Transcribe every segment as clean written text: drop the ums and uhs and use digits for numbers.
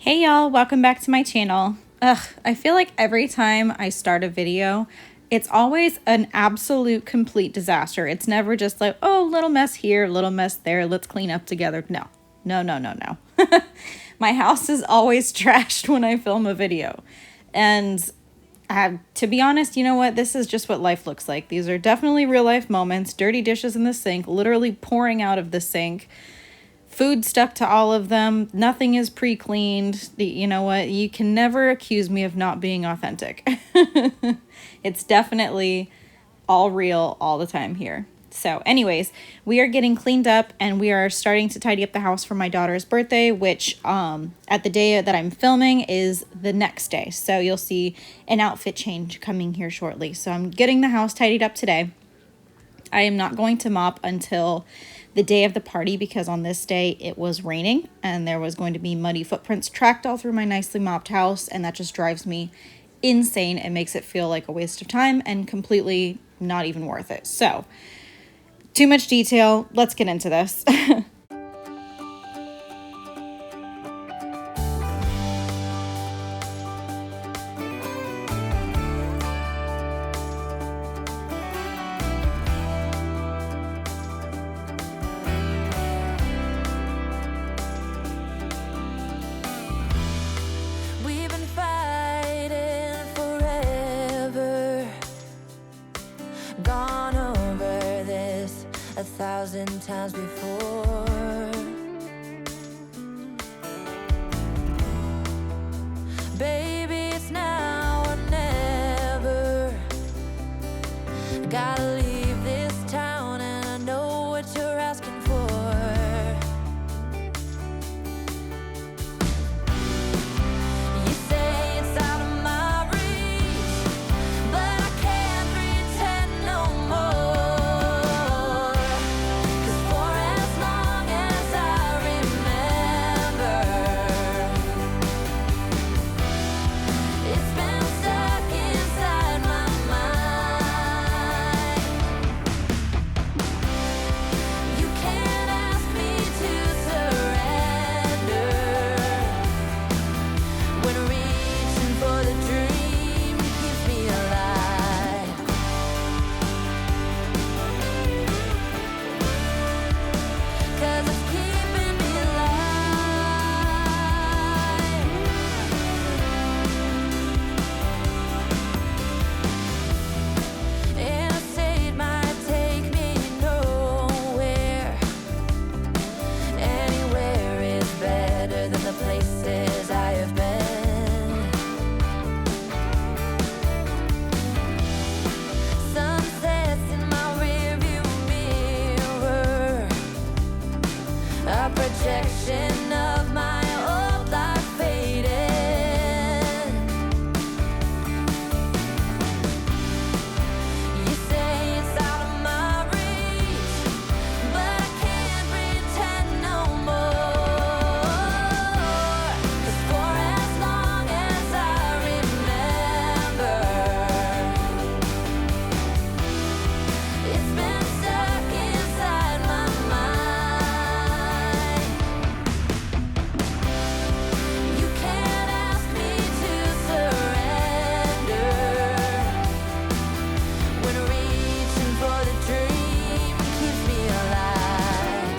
Hey y'all, welcome back to my channel. I feel like every time I start a video, it's always an absolute complete disaster. It's never just like, oh, little mess here, little mess there, let's clean up together. No. My house is always trashed when I film a video. And to be honest, you know what? This is just what life looks like. These are definitely real life moments. Dirty dishes in the sink, literally pouring out of the sink. Food stuck to all of them. Nothing is pre-cleaned. You know what? You can never accuse me of not being authentic. It's definitely all real all the time here. So anyways, we are getting cleaned up and we are starting to tidy up the house for my daughter's birthday, which at the day that I'm filming is the next day. So you'll see an outfit change coming here shortly. So I'm getting the house tidied up today. I am not going to mop until the day of the party because on this day it was raining and there was going to be muddy footprints tracked all through my nicely mopped house, and that just drives me insane. It makes it feel like a waste of time and completely not even worth it. So, too much detail. Let's get into this. Gone over this 1,000 times before. Baby, it's now or never. Gotta leave this town and I know what you're asking for. You say it's out of my reach, but I can't pretend no more. 'Cause for as long as I remember, it's been stuck inside my mind. You can't ask me to surrender when reaching for the dream keeps me alive. 'Cause it's keeping me alive. Interstate might take me nowhere. Anywhere is better than the places I have been. Sunsets in my rearview mirror, a projection of my old life fading. You say it's out of my reach, but I can't pretend no more. 'Cause for as long as I remember, it's been stuck inside my mind. You can't ask me to surrender when reaching for the dream keeps me alive.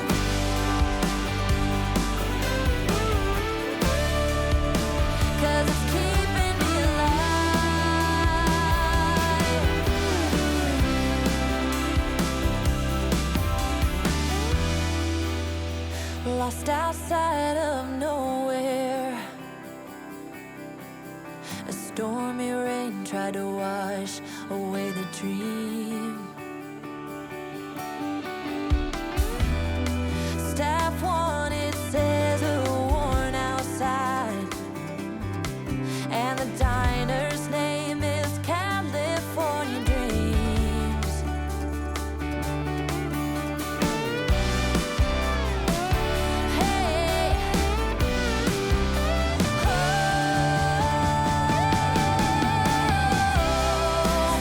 'Cause it's keeping me alive. Lost outside of nowhere, a stormy rain tried to wash away the dream. Staff one, it says a worn out sign, and the diner's name is California Dreams. Hey,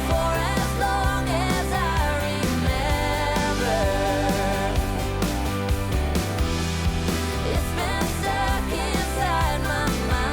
for as long as I remember, it's been stuck inside my mind.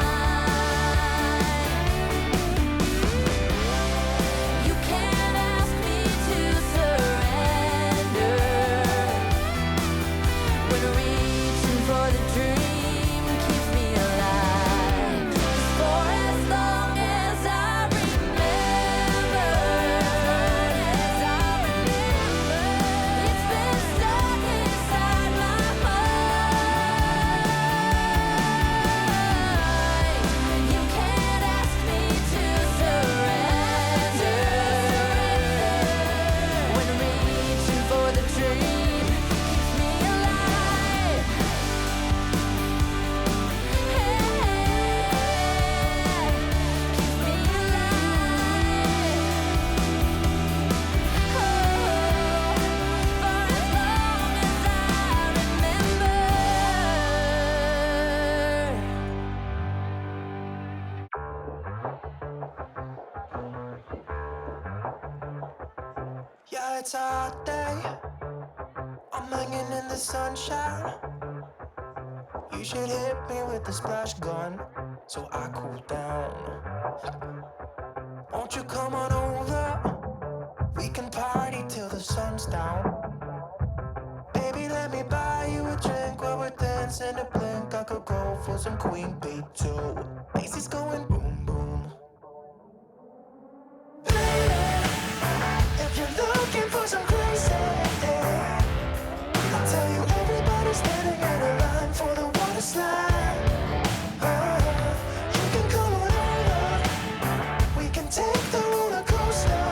Yeah, it's a hot day. I'm hanging in the sunshine. You should hit me with the splash gun so I cool down. Won't you come on over? We can party till the sun's down. Baby, let me buy you a drink while we're dancing a blink. I could go for some Queen Bee too. Bass is going boom boom. Baby, if you're looking for some crazy, I'll tell you everybody's standing in a line for the water slide. You can come on over. We can take the roller coaster.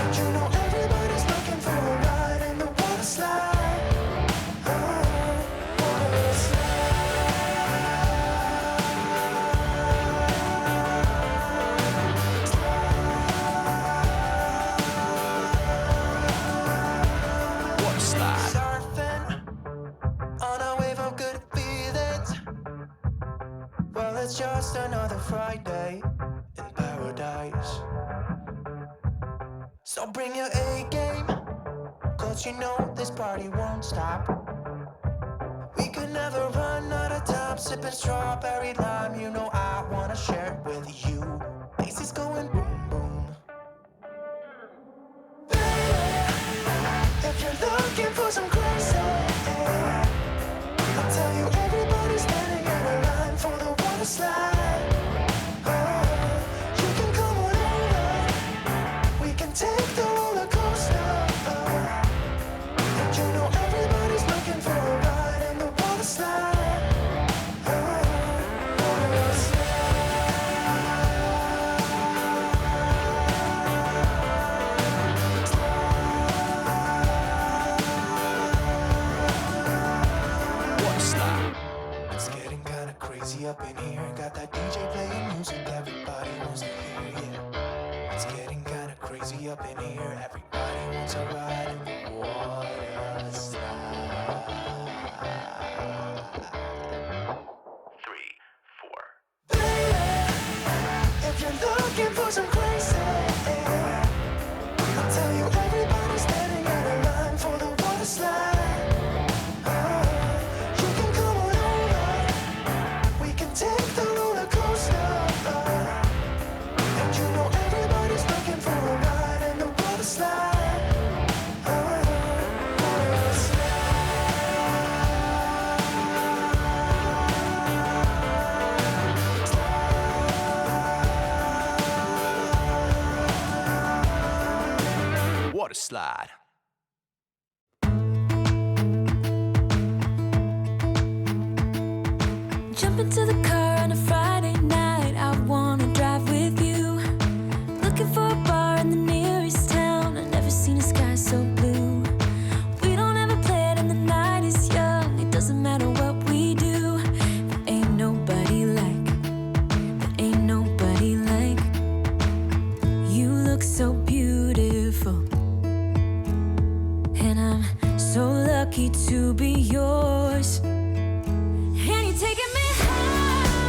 And you know everybody's looking for a ride in the water slide. Water slide. Surfing on a wave of good feelings. Well, it's just another Friday in paradise. So bring your A game, cause you know this party won't stop. We could never run out of time, sipping strawberry lime. You know I wanna share it with you. Bass is going boom boom. Baby, if you're looking for some crazy, I'll tell you everybody's standing in a line for the water slide. You can come on over. We can take the roller coaster. And you know everybody's looking for a ride in the water slide. Water slide. It's getting kinda crazy up in here. Got that DJ playing music everybody wants to hear, yeah. It's getting kinda crazy up in here. Everybody wants a ride in the water slide. 3, 4. Baby, if you're looking for some crazy, I'll tell you everybody's standing in a line for the water slide. You can come on over. We can take the roller coaster. And you know everybody's looking for a ride in the water slide. Water slide. Water slide. Jump into the car on a Friday night. I wanna drive with you. Looking for a bar in the nearest town. I've never seen a sky so blue. We don't ever play it and the night is young. It doesn't matter what we do. There ain't nobody like. There ain't nobody like. You look so beautiful. And I'm so lucky to be yours. And you're taking me high.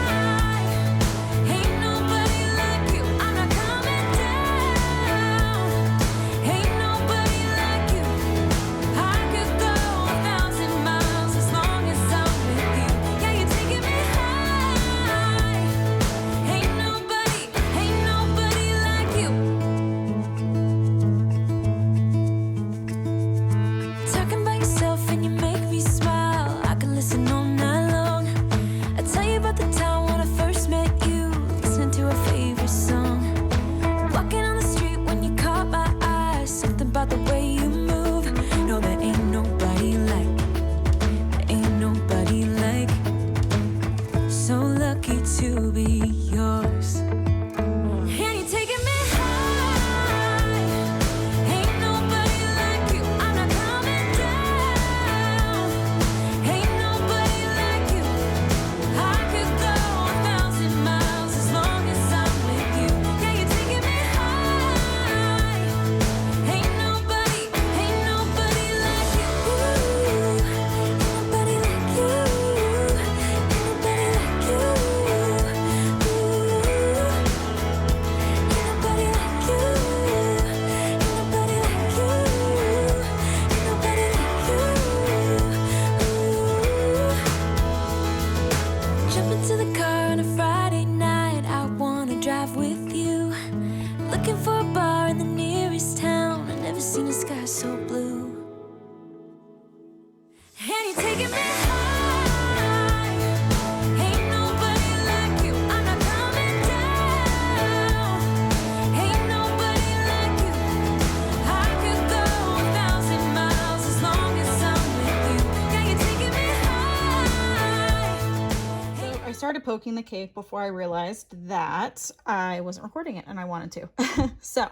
started poking the cake before I realized that I wasn't recording it and I wanted to. So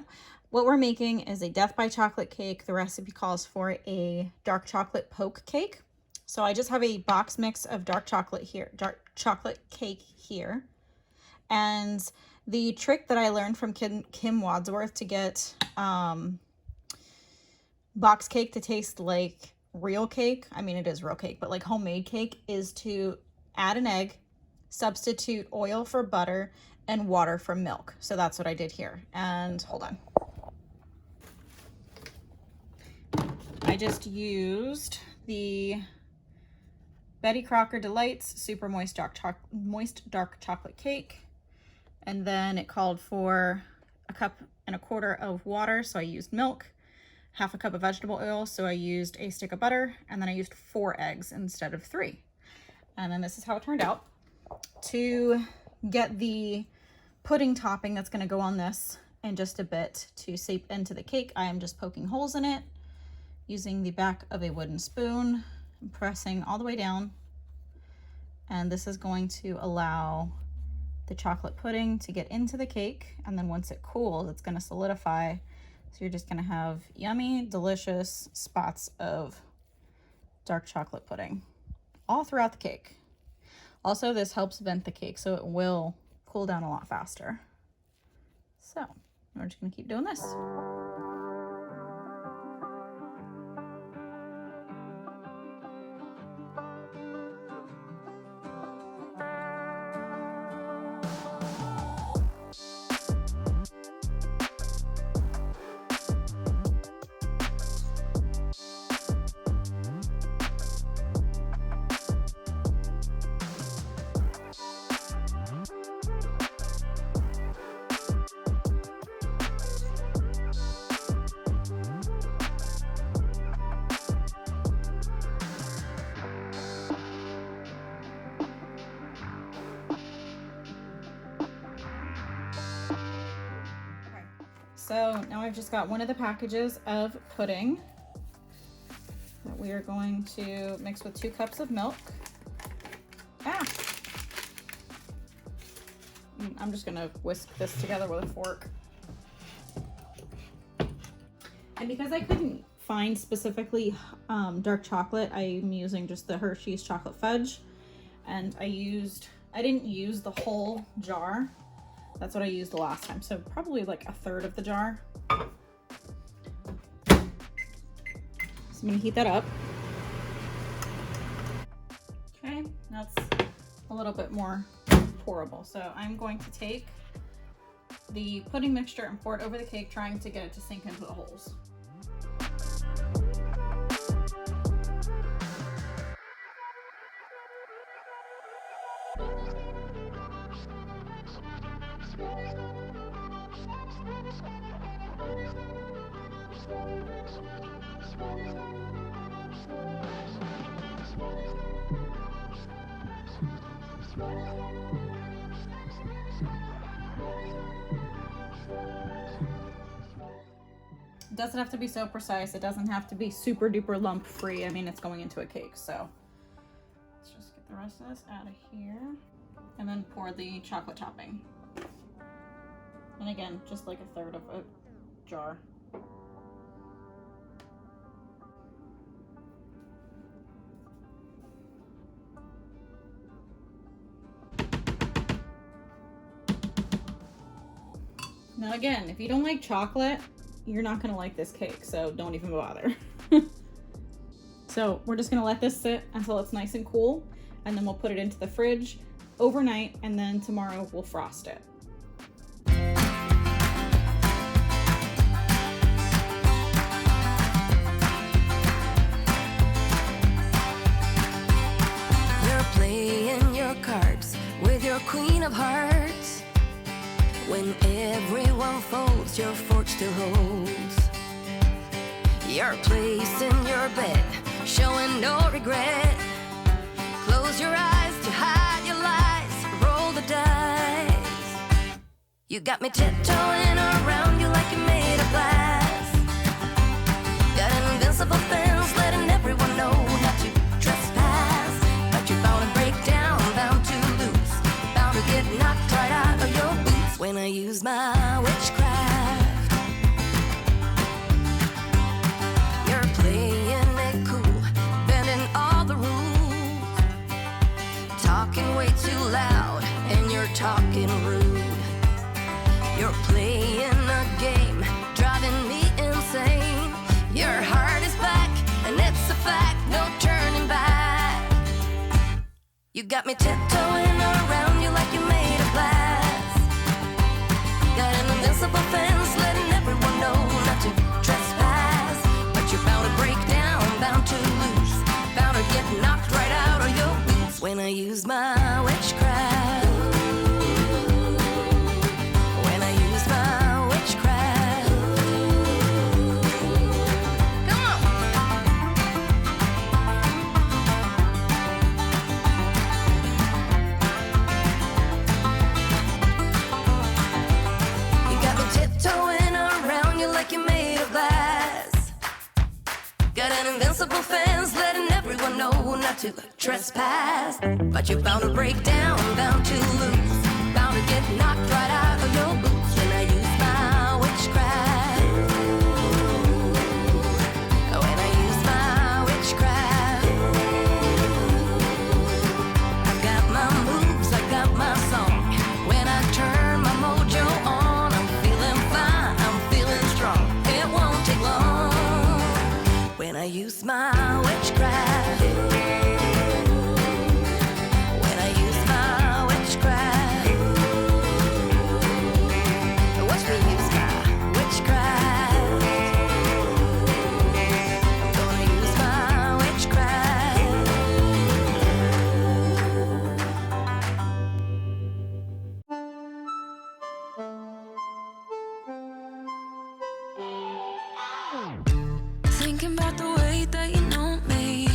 what we're making is a Death by Chocolate cake. The recipe calls for a dark chocolate poke cake. So I just have a box mix of dark chocolate cake here. And the trick that I learned from Kim Wadsworth to get box cake to taste like real cake, I mean it is real cake, but like homemade cake, is to add an egg, substitute oil for butter, and water for milk. So that's what I did here. And hold on. I just used the Betty Crocker Delights Super Moist Dark Chocolate Cake. And then it called for 1.25 cups of water, so I used milk, 1/2 cup of vegetable oil, so I used a stick of butter, and then I used 4 eggs instead of 3. And then this is how it turned out. To get the pudding topping that's going to go on this in just a bit to seep into the cake, I am just poking holes in it using the back of a wooden spoon and pressing all the way down. And this is going to allow the chocolate pudding to get into the cake, and then once it cools, it's going to solidify. So you're just going to have yummy, delicious spots of dark chocolate pudding all throughout the cake. Also, this helps vent the cake, so it will cool down a lot faster. So we're just going to keep doing this. So now I've just got one of the packages of pudding that we are going to mix with 2 cups of milk. I'm just gonna whisk this together with a fork. And because I couldn't find specifically dark chocolate, I'm using just the Hershey's chocolate fudge. And I didn't use the whole jar. That's what I used the last time. So probably like 1/3 of the jar. So I'm gonna heat that up. Okay, that's a little bit more pourable. So I'm going to take the pudding mixture and pour it over the cake, trying to get it to sink into the holes. It doesn't have to be so precise. It doesn't have to be super duper lump free. I mean, it's going into a cake, so let's just get the rest of this out of here and then pour the chocolate topping. And again, just like 1/3 of a jar. Now again, if you don't like chocolate, you're not gonna like this cake, so don't even bother. So we're just gonna let this sit until it's nice and cool, and then we'll put it into the fridge overnight, and then tomorrow we'll frost it. You're playing your cards with your queen of hearts. When everyone folds, your fork still holds. Your place in your bed, showing no regret. Close your eyes to hide your lies, roll the dice. You got me tiptoeing around you like you're made of glass. Got an invincible fence, letting everyone know not to trespass. But you're bound to break down, bound to lose. get knocked right out of your boots when I use my witchcraft. You're playing it cool, bending all the rules, talking way too loud, and you're talking rude. You're playing a game, driving me insane. Your heart is black, and it's a fact, no turning back. You got me tiptoeing around you like you made of glass. Got an invincible fence, letting everyone know not to trespass. But you're bound to break down, bound to lose, bound to get knocked right out of your boots when I use my witchcraft. When I use my witchcraft. Come on. You got me tiptoeing around you like you made of glass. Got an invincible fence, letting everyone know not to trespass. But you're bound to break down, bound to lose, bound to get knocked right out of your boots when I use my witchcraft. When I use my witchcraft. I've got my moves, I got my song. When I turn my mojo on, I'm feeling fine, I'm feeling strong. It won't take long when I use my witchcraft. When I use my witchcraft. Watch me use my witchcraft. I'm gonna use my witchcraft. Thinking about the way that you know me.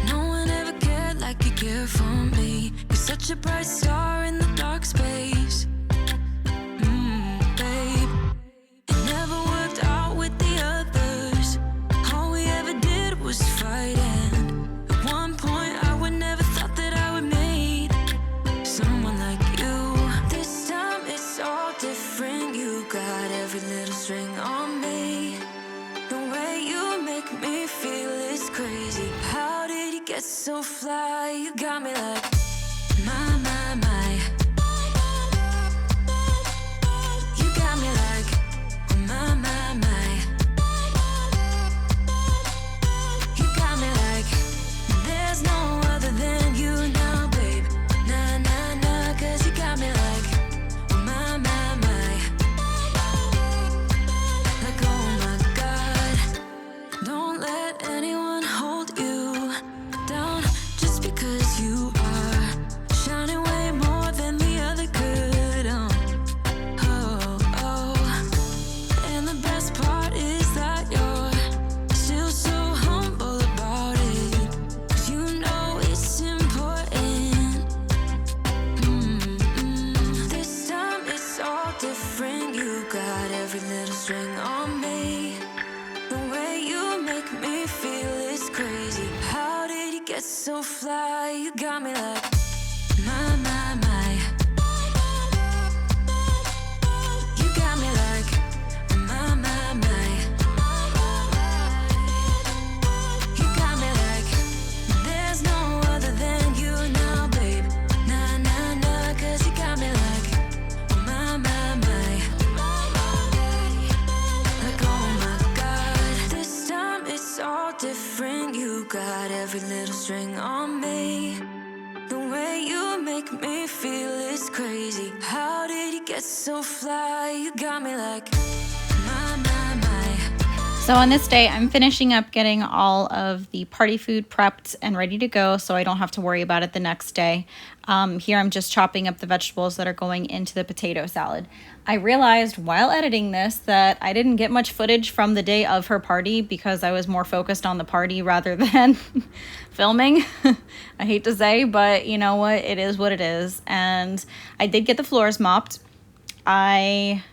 No one ever cared like you care for me. You're such a bright star in the dark space. Babe, it never worked out with the others. All we ever did was fight, and at one point I would never thought that I would meet someone like you. This time it's all different. You got every little string on me. The way you make me feel is crazy. How did you get so fly? You got me like my, my, my. You got me like my, my, my. You got me like there's no other than you now, babe. Nah, nah, nah, 'cause you got me like my, my, my. Like oh my God, don't let anyone hold you down just because you are shining way more than the other could. Oh, oh. And the best part is that you're still so humble about it. 'Cause you know it's important. This time it's all different. You got every little string on me. The way you make me feel is crazy. How did you get so fly? You got me like my, my, my. You got me like my, my, my. You got me like there's no other than you now, babe. Nah, nah, nah, 'cause you got me like my, my, my. Like oh my God, this time it's all different. You got every little string on me. The way you make me feel is crazy. How did you get so fly? You got me like my, my, my. So on this day, I'm finishing up getting all of the party food prepped and ready to go so I don't have to worry about it the next day. Here I'm just chopping up the vegetables that are going into the potato salad. I realized while editing this that I didn't get much footage from the day of her party because I was more focused on the party rather than filming. I hate to say, but you know what? It is what it is. And I did get the floors mopped. I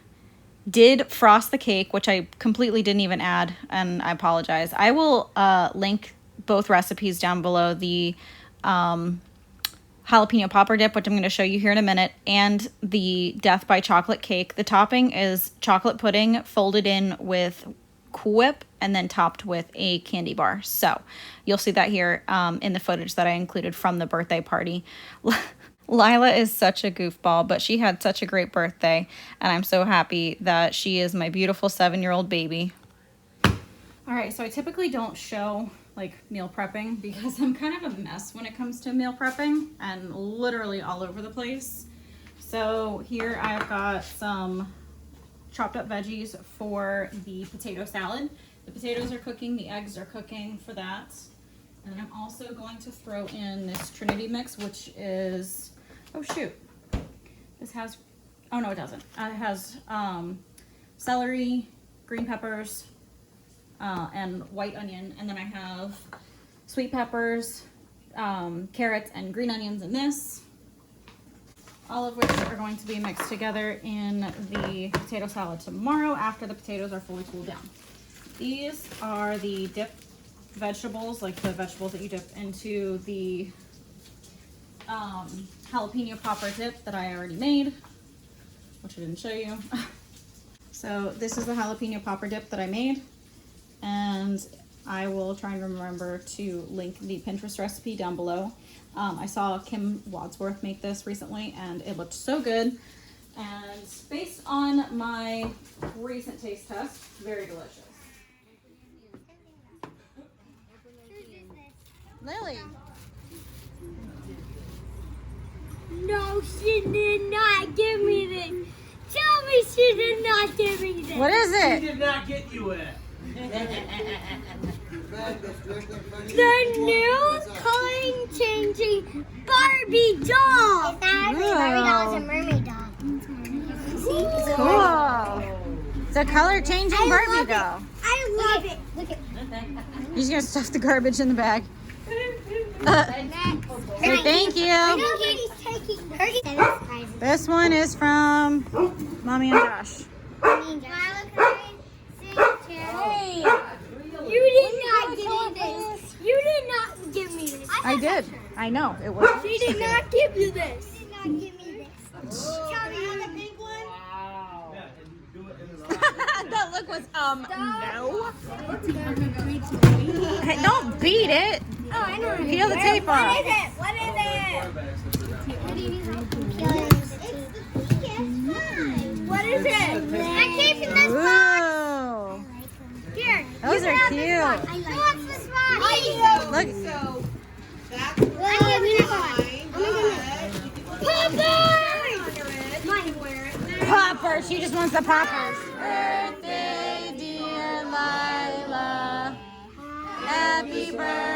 did frost the cake, which I completely didn't even add, and I apologize. I will link both recipes down below. The jalapeno popper dip, which I'm going to show you here in a minute, and the Death by Chocolate cake. The topping is chocolate pudding folded in with Cool Whip and then topped with a candy bar. So you'll see that here in the footage that I included from the birthday party. Lila is such a goofball, but she had such a great birthday, and I'm so happy that she is my beautiful 7-year-old baby. All right, so I typically don't show like meal prepping because I'm kind of a mess when it comes to meal prepping and literally all over the place. So here I've got some chopped up veggies for the potato salad. The potatoes are cooking, the eggs are cooking for that. And I'm also going to throw in this Trinity mix, which is, oh shoot, this has, oh no it doesn't. It has celery, green peppers, and white onion, and then I have sweet peppers, carrots, and green onions in this, all of which are going to be mixed together in the potato salad tomorrow after the potatoes are fully cooled down. These are the dip vegetables, like the vegetables that you dip into the jalapeno popper dip that I already made, which I didn't show you. So this is the jalapeno popper dip that I made. And I will try and remember to link the Pinterest recipe down below. I saw Kim Wadsworth make this recently and it looked so good. And based on my recent taste test, very delicious. Lily. No, she did not give me this. Tell me she did not give me this. What is He it? did not get you it. The new coloring changing Barbie doll. It's not actually a Barbie doll, it's a mermaid doll. See? It's a Cool. mermaid. It's a color changing I Barbie love doll. it. I love it. Look at You're just gonna stuff the garbage in the bag. Say thank you. This one is from Mommy and Josh. Hey, you did not give me this. You did not give me this. I did. I know. It was. She did not give you this. She did not give me this. Wow. That look was no. Hey, don't beat it. Oh, I know. Peel the tape off. What is it? What is it? What is it? I came from this box. Ooh. Here. Those are cute. Who wants this box? Look. So that's I give me Papa! Popper. She just wants the poppers. Birthday, dear Lila. Happy birthday.